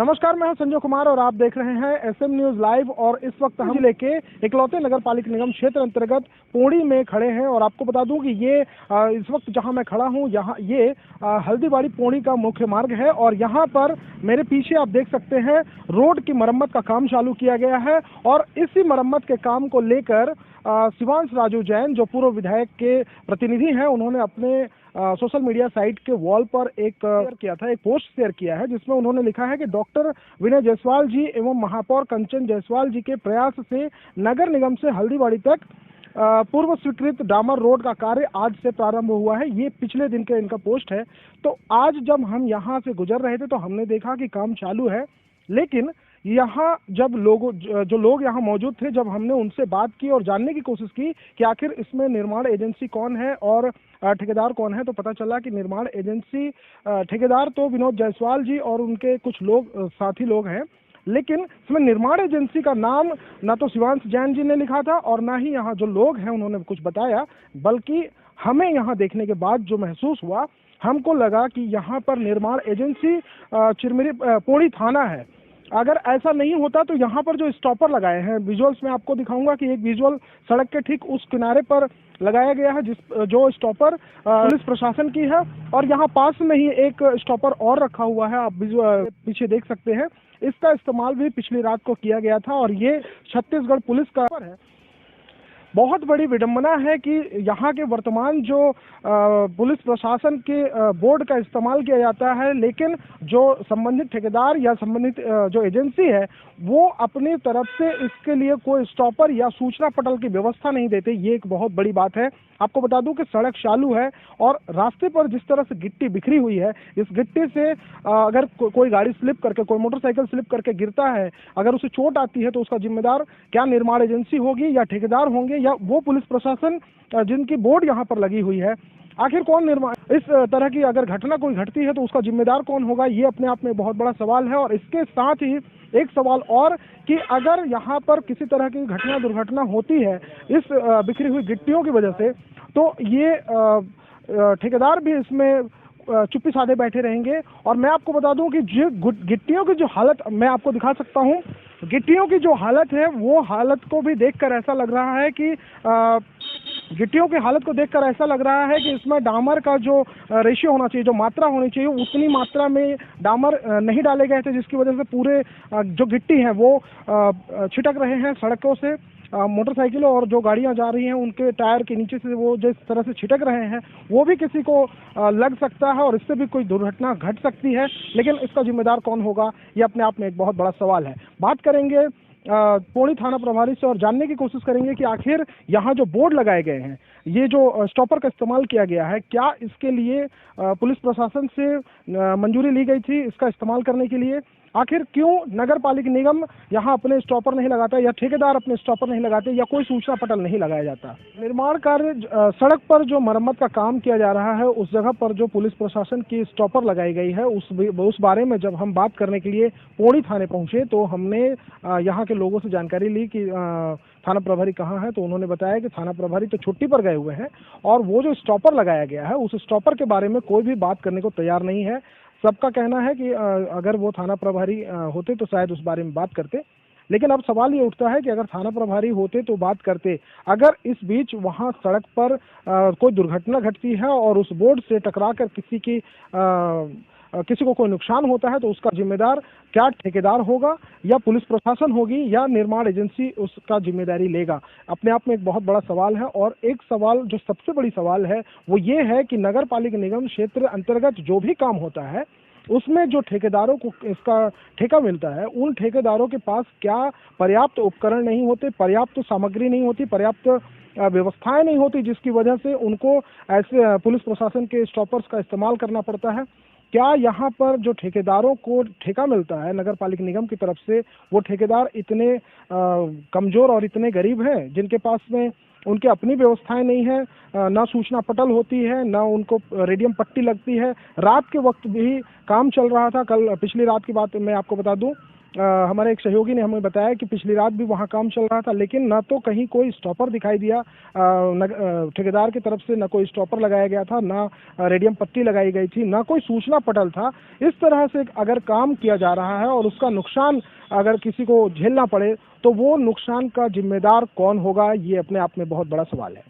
नमस्कार, मैं हूं संजय कुमार और आप देख रहे हैं एसएम न्यूज लाइव। और इस वक्त हम जिले के इकलौते नगर पालिक निगम क्षेत्र अंतर्गत पोड़ी में खड़े हैं। और आपको बता दूं कि ये इस वक्त जहां मैं खड़ा हूं यहाँ ये हल्दीबाड़ी पोड़ी का मुख्य मार्ग है। और यहाँ पर मेरे पीछे आप देख सकते हैं रोड की मरम्मत का काम चालू किया गया है। और इसी मरम्मत के काम को लेकर शिवांश राजू जैन जो पूर्व विधायक के प्रतिनिधि हैं, उन्होंने अपने सोशल मीडिया साइट के वॉल पर एक शेयर किया था, एक पोस्ट शेयर किया है जिसमें उन्होंने लिखा है कि डॉक्टर विनय जायसवाल जी एवं महापौर कंचन जायसवाल जी के प्रयास से नगर निगम से हल्दीबाड़ी तक पूर्व स्वीकृत डामर रोड का कार्य आज से प्रारंभ हुआ है। ये पिछले दिन का इनका पोस्ट है। तो आज जब हम यहाँ से गुजर रहे थे तो हमने देखा कि काम चालू है, लेकिन यहाँ जब जो लोग यहाँ मौजूद थे, जब हमने उनसे बात की और जानने की कोशिश की कि आखिर इसमें निर्माण एजेंसी कौन है और ठेकेदार कौन है, तो पता चला कि निर्माण एजेंसी ठेकेदार तो विनोद जायसवाल जी और उनके कुछ लोग साथी लोग हैं, लेकिन इसमें निर्माण एजेंसी का नाम ना तो शिवांश जैन जी ने लिखा था और ना ही यहाँ जो लोग हैं उन्होंने कुछ बताया। बल्कि हमें यहाँ देखने के बाद जो महसूस हुआ, हमको लगा कि यहाँ पर निर्माण एजेंसी चिरमिरी पोड़ी थाना है। अगर ऐसा नहीं होता तो यहाँ पर जो स्टॉपर लगाए हैं, विजुअल्स में आपको दिखाऊंगा कि एक विजुअल सड़क के ठीक उस किनारे पर लगाया गया है जो स्टॉपर पुलिस प्रशासन की है। और यहाँ पास में ही एक स्टॉपर और रखा हुआ है, आप पीछे देख सकते हैं। इसका इस्तेमाल भी पिछली रात को किया गया था और ये छत्तीसगढ़ पुलिस का है। बहुत बड़ी विडंबना है कि यहाँ के वर्तमान जो पुलिस प्रशासन के बोर्ड का इस्तेमाल किया जाता है, लेकिन जो संबंधित ठेकेदार या संबंधित जो एजेंसी है वो अपनी तरफ से इसके लिए कोई स्टॉपर या सूचना पटल की व्यवस्था नहीं देते। ये एक बहुत बड़ी बात है। आपको बता दूं कि सड़क चालू है और रास्ते पर जिस तरह से गिट्टी बिखरी हुई है, इस गिट्टी से अगर कोई गाड़ी स्लिप करके, कोई मोटरसाइकिल स्लिप करके गिरता है, अगर उसे चोट आती है तो उसका जिम्मेदार क्या निर्माण एजेंसी होगी या ठेकेदार होंगे या वो पुलिस प्रशासन जिनकी बोर्ड यहाँ पर लगी हुई है। आखिर कौन निर्माण, इस तरह की अगर घटना कोई घटती है तो उसका जिम्मेदार कौन होगा, ये अपने आप में बहुत बड़ा सवाल है। और इसके साथ ही एक सवाल और कि अगर यहाँ पर किसी तरह की दुर्घटना होती है इस बिखरी हुई गिट्टियों की वजह से, तो ये ठेकेदार भी इसमें चुप्पी साधे बैठे रहेंगे। और मैं आपको बता दूं कि जो गिट्टियों की जो हालत मैं आपको दिखा सकता हूं, गिट्टियों की जो हालत है वो हालत को भी देखकर ऐसा लग रहा है कि गिट्टियों की हालत को देखकर ऐसा लग रहा है कि इसमें डामर का जो रेशियो होना चाहिए, जो मात्रा होनी चाहिए, उतनी मात्रा में डामर नहीं डाले गए थे, जिसकी वजह से पूरे जो गिट्टी है वो छिटक रहे हैं सड़कों से। मोटरसाइकिलों और जो गाड़ियां जा रही हैं उनके टायर के नीचे से वो जिस तरह से छिटक रहे हैं वो भी किसी को लग सकता है और इससे भी कोई दुर्घटना घट सकती है। लेकिन इसका जिम्मेदार कौन होगा, ये अपने आप में एक बहुत बड़ा सवाल है। बात करेंगे पोड़ी थाना प्रभारी से और जानने की कोशिश करेंगे कि आखिर यहाँ जो बोर्ड लगाए गए हैं, ये जो स्टॉपर का इस्तेमाल किया गया है, क्या इसके लिए पुलिस प्रशासन से मंजूरी ली गई थी इसका इस्तेमाल करने के लिए? आखिर क्यों नगर पालिक निगम यहाँ अपने स्टॉपर नहीं लगाता या ठेकेदार अपने स्टॉपर नहीं लगाते या कोई सूचना पटल नहीं लगाया जाता? निर्माण कार्य सड़क पर जो मरम्मत का काम किया जा रहा है उस जगह पर जो पुलिस प्रशासन की स्टॉपर लगाई गई है उस बारे में जब हम बात करने के लिए पोड़ी थाने पहुंचे तो हमने यहाँ के लोगों से जानकारी ली कि थाना प्रभारी कहाँ है, तो उन्होंने बताया कि थाना प्रभारी तो छुट्टी पर गए हुए हैं और वो जो स्टॉपर लगाया गया है उस स्टॉपर के बारे में कोई भी बात करने को तैयार नहीं है। सबका कहना है कि अगर वो थाना प्रभारी होते तो शायद उस बारे में बात करते। लेकिन अब सवाल ये उठता है कि अगर थाना प्रभारी होते तो बात करते। अगर इस बीच वहाँ सड़क पर कोई दुर्घटना घटती है और उस बोर्ड से टकराकर किसी को कोई नुकसान होता है तो उसका जिम्मेदार क्या ठेकेदार होगा या पुलिस प्रशासन होगी या निर्माण एजेंसी उसका जिम्मेदारी लेगा? अपने आप में एक बहुत बड़ा सवाल है। और एक सवाल जो सबसे बड़ी सवाल है वो ये है कि नगर पालिक निगम क्षेत्र अंतर्गत जो भी काम होता है उसमें जो ठेकेदारों को इसका ठेका मिलता है, उन ठेकेदारों के पास क्या पर्याप्त उपकरण नहीं होते, पर्याप्त सामग्री नहीं होती, पर्याप्त व्यवस्थाएं नहीं होती, जिसकी वजह से उनको ऐसे पुलिस प्रशासन के स्टॉपर्स का इस्तेमाल करना पड़ता है? क्या यहाँ पर जो ठेकेदारों को ठेका मिलता है नगर पालिक निगम की तरफ से, वो ठेकेदार इतने कमजोर और इतने गरीब हैं जिनके पास में उनके अपनी व्यवस्थाएं नहीं है, ना सूचना पटल होती है, ना उनको रेडियम पट्टी लगती है। रात के वक्त भी काम चल रहा था, कल पिछली रात की बात मैं आपको बता दूं हमारे एक सहयोगी ने हमें बताया कि पिछली रात भी वहां काम चल रहा था, लेकिन ना तो कहीं कोई स्टॉपर दिखाई दिया, ठेकेदार की तरफ से ना कोई स्टॉपर लगाया गया था, ना रेडियम पट्टी लगाई गई थी, ना कोई सूचना पटल था। इस तरह से अगर काम किया जा रहा है और उसका नुकसान अगर किसी को झेलना पड़े तो वो नुकसान का जिम्मेदार कौन होगा, ये अपने आप में बहुत बड़ा सवाल है।